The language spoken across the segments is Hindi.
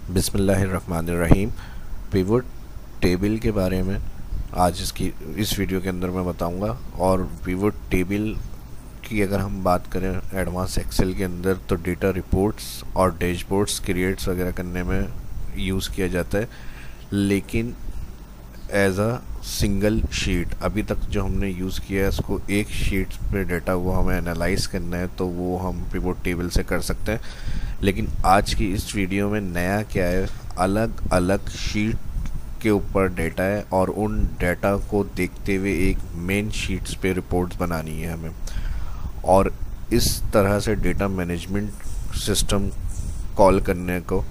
बिस्मिल्लाहिर्रहमानिर्रहीम। पिवट टेबल के बारे में आज इस वीडियो के अंदर मैं बताऊंगा। और पिवट टेबल की अगर हम बात करें एडवांस एक्सेल के अंदर तो डेटा रिपोर्ट्स और डैशबोर्ड्स क्रिएट्स वगैरह करने में यूज़ किया जाता है, लेकिन एज अ सिंगल शीट अभी तक जो हमने यूज़ किया है उसको एक शीट पे डेटा वो हमें एनालाइज करना है तो वो हम पिवट टेबल से कर सकते हैं। लेकिन आज की इस वीडियो में नया क्या है, अलग अलग शीट के ऊपर डेटा है और उन डेटा को देखते हुए एक मेन शीट्स पे रिपोर्ट्स बनानी है हमें। और इस तरह से डेटा मैनेजमेंट सिस्टम कॉल करने को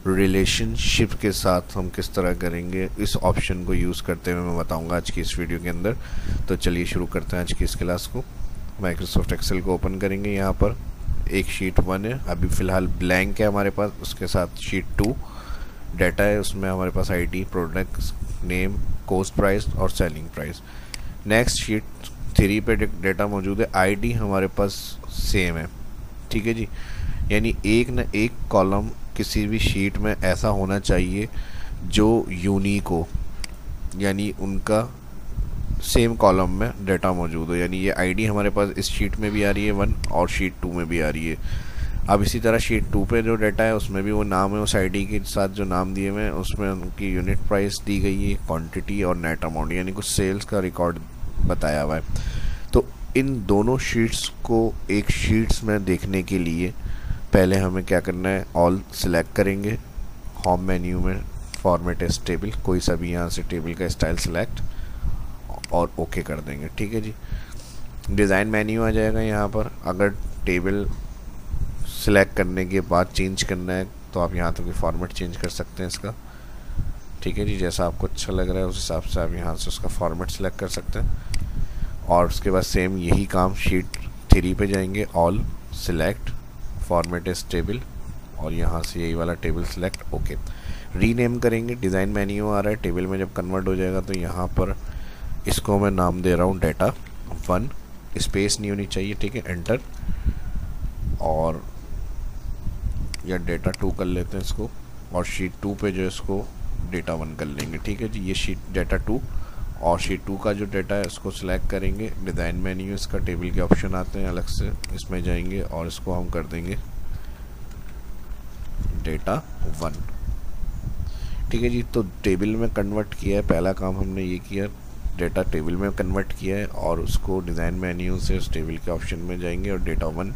रिलेशनशिप के साथ हम किस तरह करेंगे, इस ऑप्शन को यूज़ करते हुए मैं बताऊंगा आज की इस वीडियो के अंदर। तो चलिए शुरू करते हैं आज की इस क्लास को। माइक्रोसॉफ्ट एक्सेल को ओपन करेंगे। यहाँ पर एक शीट 1 है, अभी फ़िलहाल ब्लैंक है हमारे पास। उसके साथ शीट 2 डाटा है, उसमें हमारे पास ID, product name, cost price और सेलिंग प्राइस। नेक्स्ट शीट 3 पे डेटा मौजूद है, आईडी हमारे पास सेम है, ठीक है जी। यानी एक न एक कॉलम किसी भी शीट में ऐसा होना चाहिए जो यूनिक हो, यानी उनका सेम कॉलम में डाटा मौजूद हो। यानी ये आईडी हमारे पास इस शीट में भी आ रही है 1 और शीट 2 में भी आ रही है। अब इसी तरह शीट 2 पे जो डाटा है उसमें भी वो नाम है, उस आईडी के साथ जो नाम दिए हुए हैं उसमें उनकी यूनिट प्राइस दी गई है, क्वांटिटी और नेट अमाउंट, यानी कुछ सेल्स का रिकॉर्ड बताया हुआ है। तो इन दोनों शीट्स को एक शीट्स में देखने के लिए पहले हमें क्या करना है, ऑल सिलेक्ट करेंगे। होम मेन्यू में फॉर्मेट एज टेबल, कोई सा भी यहाँ से टेबल का स्टाइल सिलेक्ट और ओके कर देंगे, ठीक है जी। डिज़ाइन मेन्यू आ जाएगा यहाँ पर। अगर टेबल सिलेक्ट करने के बाद चेंज करना है तो आप यहाँ तक फॉर्मेट चेंज कर सकते हैं इसका, ठीक है जी। जैसा आपको अच्छा लग रहा है उस हिसाब से आप यहाँ से उसका फॉर्मेट सिलेक्ट कर सकते हैं। और उसके बाद सेम यही काम शीट 3 पे जाएंगे, all select format is table और यहाँ से यही वाला टेबल सिलेक्ट, ओके। रीनेम करेंगे, डिज़ाइन मेन्यू आ रहा है, टेबल में जब कन्वर्ट हो जाएगा तो यहाँ पर इसको मैं नाम दे रहा हूँ डाटा 1, स्पेस नहीं होनी चाहिए, ठीक है, एंटर। और या डेटा 2 कर लेते हैं इसको, और शीट 2 पे जो इसको डेटा 1 कर लेंगे, ठीक है जी। ये शीट डेटा 2 और शीट 2 का जो डाटा है उसको सिलेक्ट करेंगे। डिज़ाइन मेन्यू, इसका टेबल के ऑप्शन आते हैं अलग से, इसमें जाएंगे और इसको हम कर देंगे डेटा 1, ठीक है जी। तो टेबल में कन्वर्ट किया है, पहला काम हमने ये किया, डेटा टेबल में कन्वर्ट किया है और उसको डिज़ाइन मेन्यू से उस टेबल के ऑप्शन में जाएंगे और डेटा 1।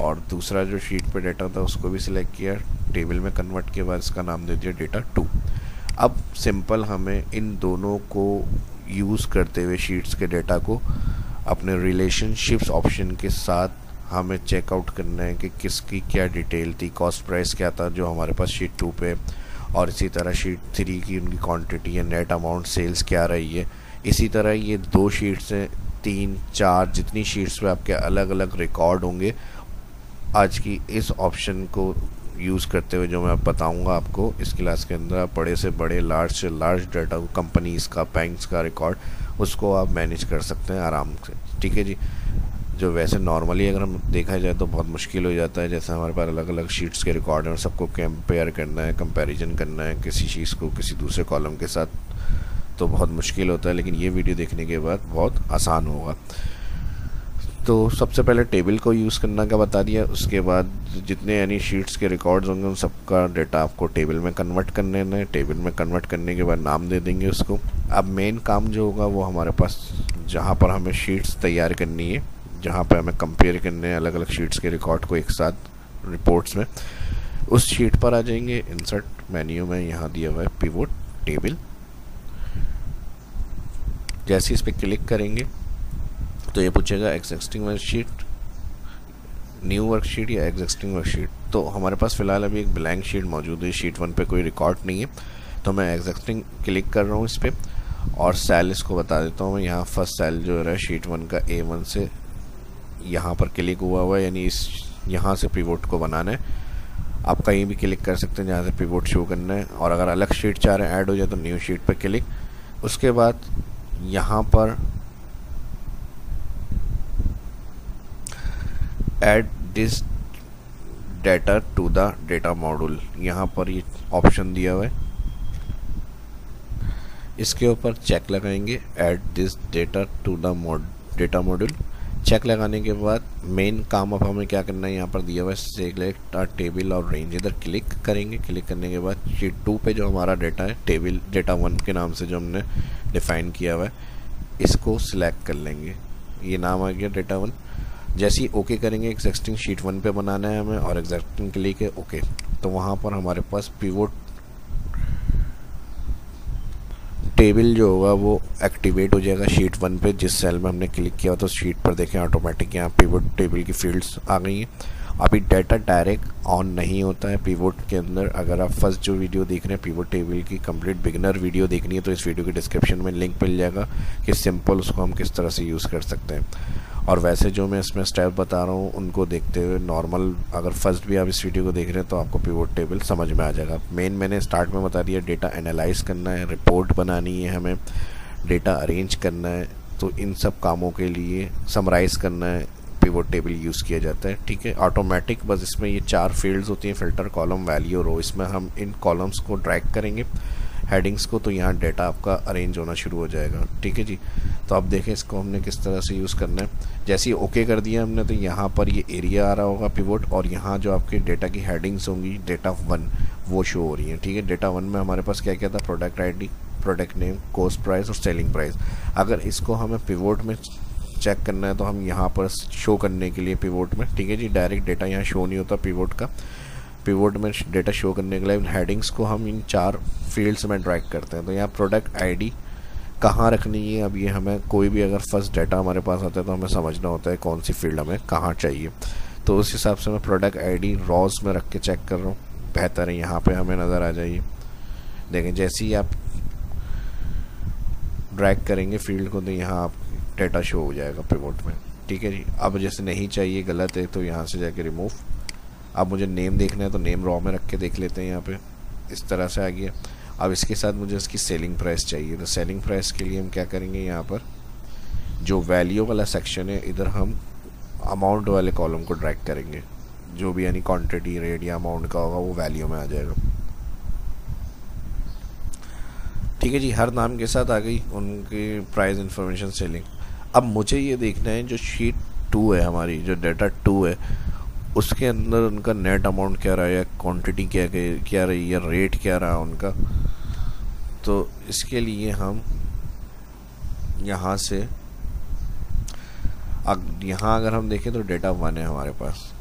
और दूसरा जो शीट पे डाटा था उसको भी सिलेक्ट किया, टेबल में कन्वर्ट के बाद इसका नाम दे दिया डेटा 2। अब सिंपल हमें इन दोनों को यूज़ करते हुए शीट्स के डेटा को अपने रिलेशनशिप्स ऑप्शन के साथ हमें चेकआउट करना है कि किसकी क्या डिटेल थी, कॉस्ट प्राइस क्या था जो हमारे पास शीट 2 पे, और इसी तरह शीट 3 की उनकी क्वांटिटी है, नेट अमाउंट, सेल्स क्या रही है। इसी तरह ये 2 शीट्स हैं, 3, 4 जितनी शीट्स पे आपके अलग अलग रिकॉर्ड होंगे। आज की इस ऑप्शन को यूज़ करते हुए जो मैं बताऊंगा आपको इस क्लास के अंदर, आप बड़े से बड़े, लार्ज से लार्ज डाटा को, कंपनीज़ का, बैंक्स का रिकॉर्ड, उसको आप मैनेज कर सकते हैं आराम से, ठीक है जी। जो वैसे नॉर्मली अगर हम देखा जाए तो बहुत मुश्किल हो जाता है, जैसे हमारे पास अलग अलग शीट्स के रिकॉर्ड हैं और सबको कंपेयर करना है, कंपैरिजन करना है किसी चीज़ को किसी दूसरे कॉलम के साथ, तो बहुत मुश्किल होता है। लेकिन ये वीडियो देखने के बाद बहुत आसान होगा। तो सबसे पहले टेबल को यूज़ करना का बता दिया, उसके बाद जितने यानी शीट्स के रिकॉर्ड्स होंगे उन सबका डाटा आपको टेबल में कन्वर्ट करने है। टेबल में कन्वर्ट करने के बाद नाम दे देंगे उसको। अब मेन काम जो होगा वो हमारे पास, जहाँ पर हमें शीट्स तैयार करनी है, जहाँ पर हमें कंपेयर करने हैं अलग अलग शीट्स के रिकॉर्ड को एक साथ रिपोर्ट्स में, उस शीट पर आ जाएंगे। इंसर्ट मेन्यू में यहाँ दिया हुआ है पिवट टेबल, जैसे इस पर क्लिक करेंगे तो ये पूछेगा एग्जिस्टिंग वर्कशीट, न्यू वर्कशीट या एग्जिस्टिंग वर्कशीट। तो हमारे पास फ़िलहाल अभी एक ब्लैंक शीट मौजूद है, शीट 1 पे कोई रिकॉर्ड नहीं है, तो मैं एग्जिस्टिंग क्लिक कर रहा हूँ इस पर और सेल इसको बता देता हूँ मैं। यहाँ फर्स्ट सेल जो है शीट 1 का A1 से यहाँ पर क्लिक हुआ है, यानी इस यहाँ से पिवट को बनाना है। आप कहीं भी क्लिक कर सकते हैं जहाँ से पिवट शो करना है, और अगर अलग शीट चाह रहे हैं ऐड हो जाए तो न्यू शीट पर क्लिक। उसके बाद यहाँ पर add this data to the data module, यहाँ पर ये ऑप्शन दिया हुआ है, इसके ऊपर चेक लगाएंगे, add this data to the data module. Check लगाने के बाद मेन काम अब हमें क्या करना है, यहाँ पर दिया हुआ है सेलेक्ट अ टेबल और रेंज, इधर क्लिक करेंगे। क्लिक करने के बाद शीट 2 पे जो हमारा डेटा है, टेबल डेटा 1 के नाम से जो हमने डिफ़ाइन किया हुआ है, इसको सिलेक्ट कर लेंगे। ये नाम आ गया डेटा 1। जैसे ही ओके करेंगे, एग्जिस्टिंग शीट 1 पे बनाना है हमें और एग्जिस्टिंग क्लिक है ओके, तो वहाँ पर हमारे पास पिवोट टेबल जो होगा वो एक्टिवेट हो जाएगा शीट 1 पे। जिस सेल में हमने क्लिक किया तो शीट पर देखें ऑटोमेटिक यहाँ पिवोट टेबल की फील्ड्स आ गई हैं। अभी डाटा डायरेक्ट ऑन नहीं होता है पिवोट के अंदर। अगर आप फर्स्ट जो वीडियो देख रहे हैं पिवोट टेबल की कंप्लीट बिगिनर वीडियो देखनी है तो इस वीडियो के डिस्क्रिप्शन में लिंक मिल जाएगा कि सिंपल उसको हम किस तरह से यूज़ कर सकते हैं। और वैसे जो मैं इसमें स्टेप बता रहा हूँ उनको देखते हुए नॉर्मल अगर फर्स्ट भी आप इस वीडियो को देख रहे हैं तो आपको पिवोट टेबल समझ में आ जाएगा। मैंने स्टार्ट में बता दिया, डेटा एनालाइज करना है, रिपोर्ट बनानी है, हमें डेटा अरेंज करना है, तो इन सब कामों के लिए समराइज़ करना है पिवोट टेबल यूज़ किया जाता है। ठीक है, ऑटोमेटिक बस इसमें ये 4 फील्ड्स होती हैं, फिल्टर, कॉलम, वैल्यू, रो। इसमें हम इन कॉलम्स को ड्रैग करेंगे हेडिंग्स को, तो यहाँ डाटा आपका अरेंज होना शुरू हो जाएगा। ठीक है जी, तो अब देखें इसको हमने किस तरह से यूज़ करना है। जैसे ही ओके कर दिया हमने तो यहाँ पर ये एरिया आ रहा होगा पिवोट, और यहाँ जो आपके डेटा की हेडिंग्स होंगी डेटा 1 वो शो हो रही हैं। ठीक है, डेटा 1 में हमारे पास क्या क्या था, product ID, product name, cost price और सेलिंग प्राइस। अगर इसको हमें पिवोट में चेक करना है तो हम यहाँ पर शो करने के लिए पिवोट में, ठीक है जी, डायरेक्ट डेटा यहाँ शो नहीं होता पिवोट का। पिवोट में डेटा शो करने के लिए हेडिंग्स को हम इन 4 फील्ड्स में ड्रैग करते हैं। तो यहाँ प्रोडक्ट आईडी कहाँ रखनी है, अब ये हमें कोई भी अगर फर्स्ट डाटा हमारे पास आता है तो हमें समझना होता है कौन सी फील्ड हमें कहाँ चाहिए, तो उस हिसाब से मैं प्रोडक्ट आईडी रॉज में रख के चेक कर रहा हूँ, बेहतर है यहाँ पे हमें नज़र आ जाइए। देखें जैसे ही आप ड्रैग करेंगे फील्ड को तो यहाँ आप डेटा शो हो जाएगा पिवोट में। ठीक है जी, अब जैसे नहीं चाहिए, गलत है, तो यहाँ से जाके रिमूव। अब मुझे नेम देखना है तो नेम रॉ में रख के देख लेते हैं, यहाँ पे इस तरह से आ गया। अब इसके साथ मुझे इसकी सेलिंग प्राइस चाहिए, तो सेलिंग प्राइस के लिए हम क्या करेंगे, यहाँ पर जो वैल्यू वाला सेक्शन है इधर हम अमाउंट वाले कॉलम को ड्रैग करेंगे, जो भी यानी क्वांटिटी, रेट या अमाउंट का होगा वो वैल्यू में आ जाएगा। ठीक है जी, हर नाम के साथ आ गई उनकी प्राइस इन्फॉर्मेशन, सेलिंग। अब मुझे ये देखना है जो शीट 2 है हमारी, जो डाटा 2 है, उसके अंदर उनका नेट अमाउंट क्या रहा है, क्वांटिटी क्या रही है, रेट क्या रहा उनका। तो इसके लिए हम यहाँ से यहाँ अगर हम देखें तो डेटा 1 है हमारे पास,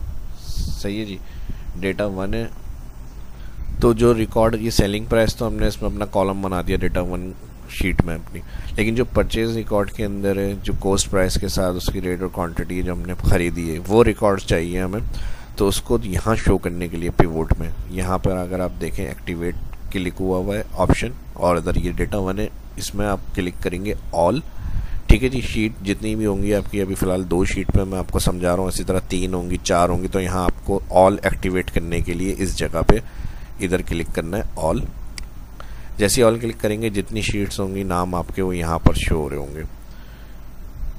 सही है जी, डेटा 1 है। तो जो रिकॉर्ड, ये सेलिंग प्राइस तो हमने इसमें अपना कॉलम बना दिया डेटा 1 शीट में अपनी, लेकिन जो परचेज रिकॉर्ड के अंदर है, जो कॉस्ट प्राइस के साथ उसकी रेट और क्वांटिटी जो हमने खरीदी है वो रिकॉर्ड चाहिए हमें। तो उसको यहाँ शो करने के लिए पिवोट में, यहाँ पर अगर आप देखें एक्टिवेट क्लिक हुआ है ऑप्शन, और इधर ये डेटा 1 है, इसमें आप क्लिक करेंगे ऑल। ठीक है जी, शीट जितनी भी होंगी आपकी, अभी फ़िलहाल 2 शीट पे मैं आपको समझा रहा हूँ, इसी तरह 3 होंगी, 4 होंगी, तो यहाँ आपको ऑल एक्टिवेट करने के लिए इस जगह पे इधर क्लिक करना है ऑल। जैसे ऑल क्लिक करेंगे जितनी शीट्स होंगी नाम आपके वो यहाँ पर शो हो रहे होंगे।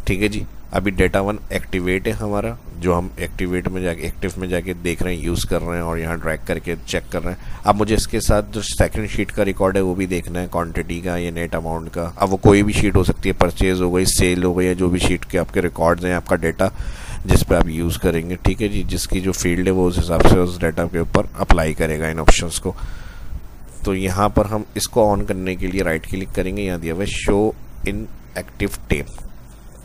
ठीक है जी, अभी डेटा 1 एक्टिवेट है हमारा, जो हम एक्टिवेट में जाके एक्टिव में जाके देख रहे हैं, यूज़ कर रहे हैं और यहाँ ड्रैग करके चेक कर रहे हैं। अब मुझे इसके साथ जो सेकंड शीट का रिकॉर्ड है वो भी देखना है, क्वांटिटी का या नेट अमाउंट का। अब वो कोई भी शीट हो सकती है, परचेज हो गई, सेल हो गई, या जो भी शीट के आपके रिकॉर्ड्स हैं, आपका डेटा जिस पे आप यूज़ करेंगे। ठीक है जी, जिसकी जो फील्ड है वो उस हिसाब से उस डाटा के ऊपर अप्लाई करेगा इन ऑप्शंस को। तो यहाँ पर हम इसको ऑन करने के लिए राइट क्लिक करेंगे, यहाँ दिया हुआ है शो इन एक्टिव टेब।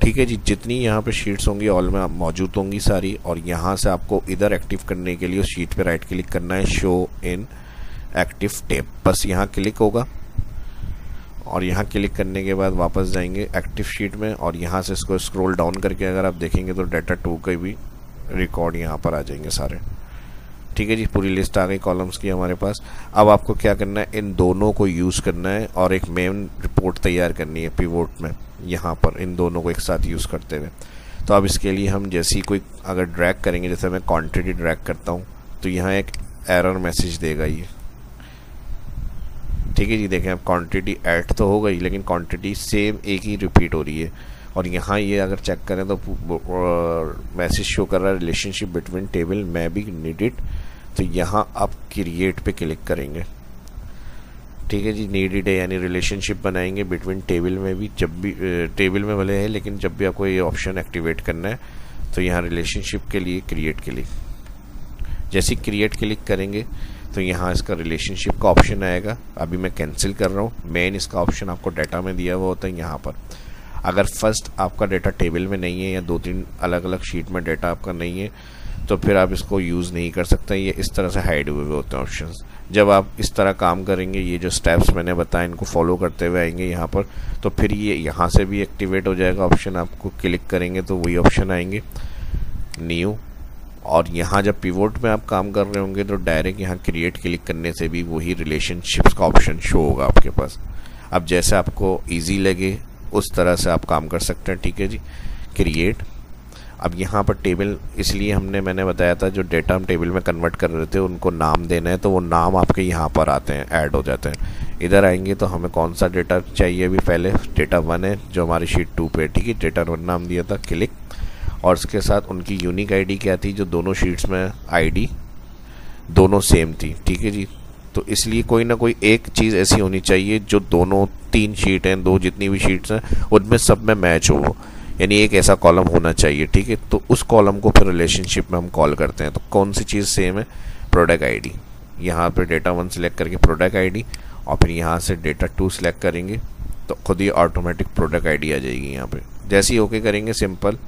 ठीक है जी, जितनी यहाँ पे शीट्स होंगी ऑल में मौजूद होंगी सारी, और यहाँ से आपको इधर एक्टिव करने के लिए उस शीट पे राइट क्लिक करना है, शो इन एक्टिव टेब। बस यहाँ क्लिक होगा और यहाँ क्लिक करने के बाद वापस जाएंगे एक्टिव शीट में, और यहाँ से इसको स्क्रॉल डाउन करके अगर आप देखेंगे तो डाटा 2 के भी रिकॉर्ड यहाँ पर आ जाएंगे सारे। ठीक है जी, पूरी लिस्ट आ गई कॉलम्स की हमारे पास। अब आपको क्या करना है, इन दोनों को यूज़ करना है और एक मेन रिपोर्ट तैयार करनी है पिवोट में, यहाँ पर इन दोनों को एक साथ यूज़ करते हुए। तो अब इसके लिए हम जैसे ही कोई अगर ड्रैग करेंगे, जैसे मैं क्वांटिटी ड्रैग करता हूँ तो यहाँ एक एरर मैसेज देगा ये। ठीक है जी, देखें अब क्वांटिटी ऐड तो हो गई, लेकिन क्वांटिटी सेम एक ही रिपीट हो रही है। और यहाँ ये अगर चेक करें तो मैसेज शो कर रहा है रिलेशनशिप बिटवीन टेबल में भी नीडेड। तो यहाँ आप क्रिएट पे क्लिक करेंगे, ठीक है जी। नीडेड है यानी रिलेशनशिप बनाएंगे बिटवीन टेबल में भी, जब भी टेबल में भले है लेकिन जब भी आपको ये ऑप्शन एक्टिवेट करना है तो यहाँ रिलेशनशिप के लिए क्रिएट के लिए जैसे क्रिएट क्लिक करेंगे तो यहाँ इसका रिलेशनशिप का ऑप्शन आएगा। अभी मैं कैंसिल कर रहा हूँ। मेन इसका ऑप्शन आपको डाटा में दिया हुआ होता है। यहाँ पर अगर फर्स्ट आपका डाटा टेबल में नहीं है या 2-3 अलग अलग शीट में डाटा आपका नहीं है तो फिर आप इसको यूज़ नहीं कर सकते। ये इस तरह से हाइड हुए होते हैं ऑप्शंस। जब आप इस तरह काम करेंगे, ये जो स्टेप्स मैंने बताए इनको फॉलो करते हुए आएंगे यहाँ पर, तो फिर ये यहाँ से भी एक्टिवेट हो जाएगा ऑप्शन। आपको क्लिक करेंगे तो वही ऑप्शन आएंगे न्यू। और यहाँ जब पिवोट में आप काम कर रहे होंगे तो डायरेक्ट यहाँ क्रिएट क्लिक करने से भी वही रिलेशनशिप्स का ऑप्शन शो होगा आपके पास। अब जैसे आपको ईजी लगे उस तरह से आप काम कर सकते हैं, ठीक है जी। क्रिएट, अब यहाँ पर टेबल इसलिए मैंने बताया था जो डेटा हम टेबल में कन्वर्ट कर रहे थे उनको नाम देना है, तो वो नाम आपके यहाँ पर आते हैं, ऐड हो जाते हैं। इधर आएंगे तो हमें कौन सा डेटा चाहिए, अभी पहले डेटा 1 है जो हमारी शीट 2 पे, ठीक है। डेटा 1 नाम दिया था, क्लिक। और उसके साथ उनकी यूनिक आईडी क्या थी, जो दोनों शीट्स में आईडी दोनों सेम थी, ठीक है जी। तो इसलिए कोई ना कोई एक चीज़ ऐसी होनी चाहिए जो दोनों 3 शीट हैं, 2 जितनी भी शीट्स हैं उनमें सब में मैच हो, यानी एक ऐसा कॉलम होना चाहिए, ठीक है। तो उस कॉलम को फिर रिलेशनशिप में हम कॉल करते हैं। तो कौन सी चीज़ सेम है, प्रोडक्ट आईडी। यहाँ पे डेटा 1 सिलेक्ट करके प्रोडक्ट आईडी, और फिर यहाँ से डेटा 2 सिलेक्ट करेंगे तो खुद ही ऑटोमेटिक प्रोडक्ट आईडी आ जाएगी यहाँ पे। जैसे ही ओके करेंगे सिंपल,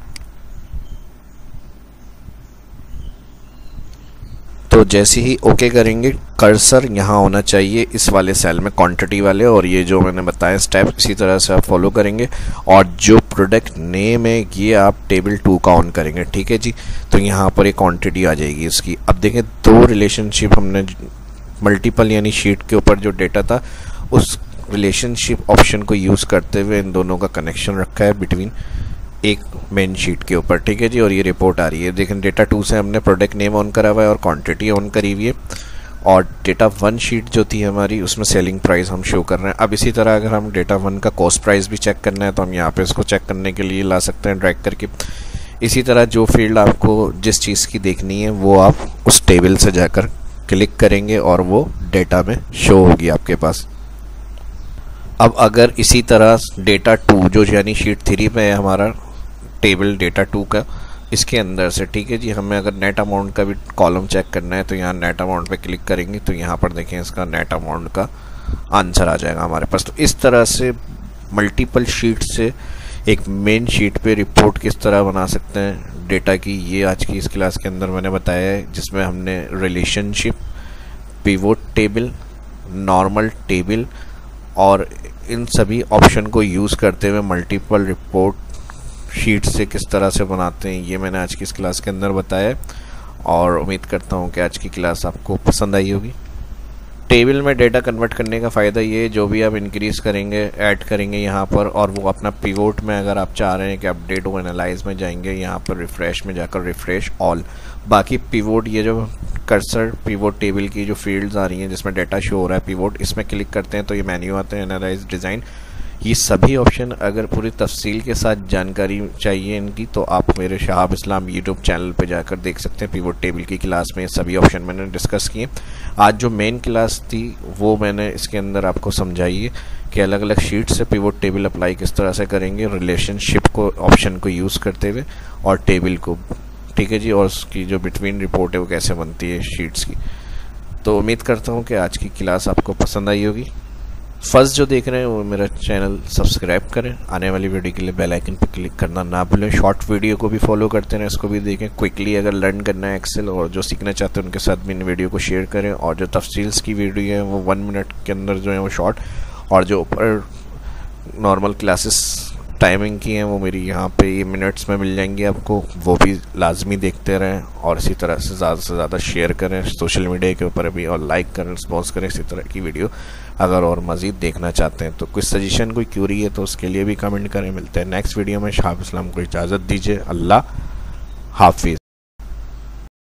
तो जैसे ही ओके करेंगे कर्सर यहाँ होना चाहिए इस वाले सेल में, क्वांटिटी वाले, और ये जो मैंने बताया स्टेप इसी तरह से आप फॉलो करेंगे। और जो प्रोडक्ट नेम है ये आप टेबल 2 का ऑन करेंगे, ठीक है जी। तो यहाँ पर एक क्वांटिटी आ जाएगी इसकी। अब देखें 2 रिलेशनशिप हमने मल्टीपल यानी शीट के ऊपर जो डेटा था उस रिलेशनशिप ऑप्शन को यूज़ करते हुए इन दोनों का कनेक्शन रखा है बिटवीन एक मेन शीट के ऊपर, ठीक है जी। और ये रिपोर्ट आ रही है, देखें डेटा 2 से हमने प्रोडक्ट नेम ऑन करा हुआ है और क्वांटिटी ऑन करी हुई है। और डेटा 1 शीट जो थी हमारी उसमें सेलिंग प्राइस हम शो कर रहे हैं। अब इसी तरह अगर हम डेटा 1 का कॉस्ट प्राइस भी चेक करना है तो हम यहाँ पे इसको चेक करने के लिए ला सकते हैं ड्रैग करके। इसी तरह जो फील्ड आपको जिस चीज़ की देखनी है वो आप उस टेबल से जाकर क्लिक करेंगे और वो डेटा में शो होगी आपके पास। अब अगर इसी तरह डेटा 2 जो यानी शीट 3 में है हमारा टेबल डेटा 2 का, इसके अंदर से, ठीक है जी, हमें अगर नेट अमाउंट का भी कॉलम चेक करना है तो यहाँ नेट अमाउंट पे क्लिक करेंगे तो यहाँ पर देखें इसका नेट अमाउंट का आंसर आ जाएगा हमारे पास। तो इस तरह से मल्टीपल शीट से एक मेन शीट पे रिपोर्ट किस तरह बना सकते हैं डेटा की, ये आज की इस क्लास के अंदर मैंने बताया है, जिसमें हमने relationship, pivot table, normal table और इन सभी ऑप्शन को यूज़ करते हुए मल्टीपल रिपोर्ट शीट से किस तरह से बनाते हैं ये मैंने आज की इस क्लास के अंदर बताया है। और उम्मीद करता हूँ कि आज की क्लास आपको पसंद आई होगी। टेबल में डेटा कन्वर्ट करने का फ़ायदा ये, जो भी आप इंक्रीज़ करेंगे, ऐड करेंगे यहाँ पर, और वो अपना पिवोट में अगर आप चाह रहे हैं कि अपडेट हो एनालाइज में जाएंगे, यहाँ पर रिफ़्रेश में जाकर रिफ़्रेश ऑल, बाकी पिवोट ये जो कर्सर पिवोट टेबल की जो फील्ड्स आ रही हैं जिसमें डेटा शो हो रहा है पिवोट, इसमें क्लिक करते हैं तो ये मेन्यू आते हैं एनालाइज, डिज़ाइन, ये सभी ऑप्शन अगर पूरी तफसील के साथ जानकारी चाहिए इनकी तो आप मेरे शहाब इस्लाम यूट्यूब चैनल पे जाकर देख सकते हैं। पिवोट टेबल की क्लास में सभी ऑप्शन मैंने डिस्कस किए। आज जो मेन क्लास थी वो मैंने इसके अंदर आपको समझाई है कि अलग अलग शीट से पिवोट टेबल अप्लाई किस तरह से करेंगे, रिलेशनशिप को ऑप्शन को यूज़ करते हुए, और टेबल को, ठीक है जी, और उसकी जो बिटवीन रिपोर्ट है वो कैसे बनती है शीट्स की। तो उम्मीद करता हूँ कि आज की क्लास आपको पसंद आई होगी। फर्स्ट जो देख रहे हैं वो मेरा चैनल सब्सक्राइब करें, आने वाली वीडियो के लिए बेल आइकन पर क्लिक करना ना भूलें। शॉर्ट वीडियो को भी फॉलो करते रहें, इसको भी देखें क्विकली अगर लर्न करना है एक्सेल, और जो सीखना चाहते हैं उनके साथ भी इन वीडियो को शेयर करें। और जो तफसील्स की वीडियो है वो 1 मिनट के अंदर जो है वो शॉर्ट, और जो ऊपर नॉर्मल क्लासेस टाइमिंग की हैं वो मेरी यहाँ पे ये मिनट्स में मिल जाएंगी आपको, वो भी लाजमी देखते रहें। और इसी तरह से ज़्यादा शेयर करें सोशल मीडिया के ऊपर भी, और लाइक करें, रिस्पॉन्स करें इसी तरह की वीडियो अगर और मज़ीद देखना चाहते हैं। तो कुछ सजेशन, कोई क्यूरी है तो उसके लिए भी कमेंट करें। मिलते हैं नेक्स्ट वीडियो में। शहाब इस्लाम को इजाज़त दीजिए। अल्लाह हाफिज़।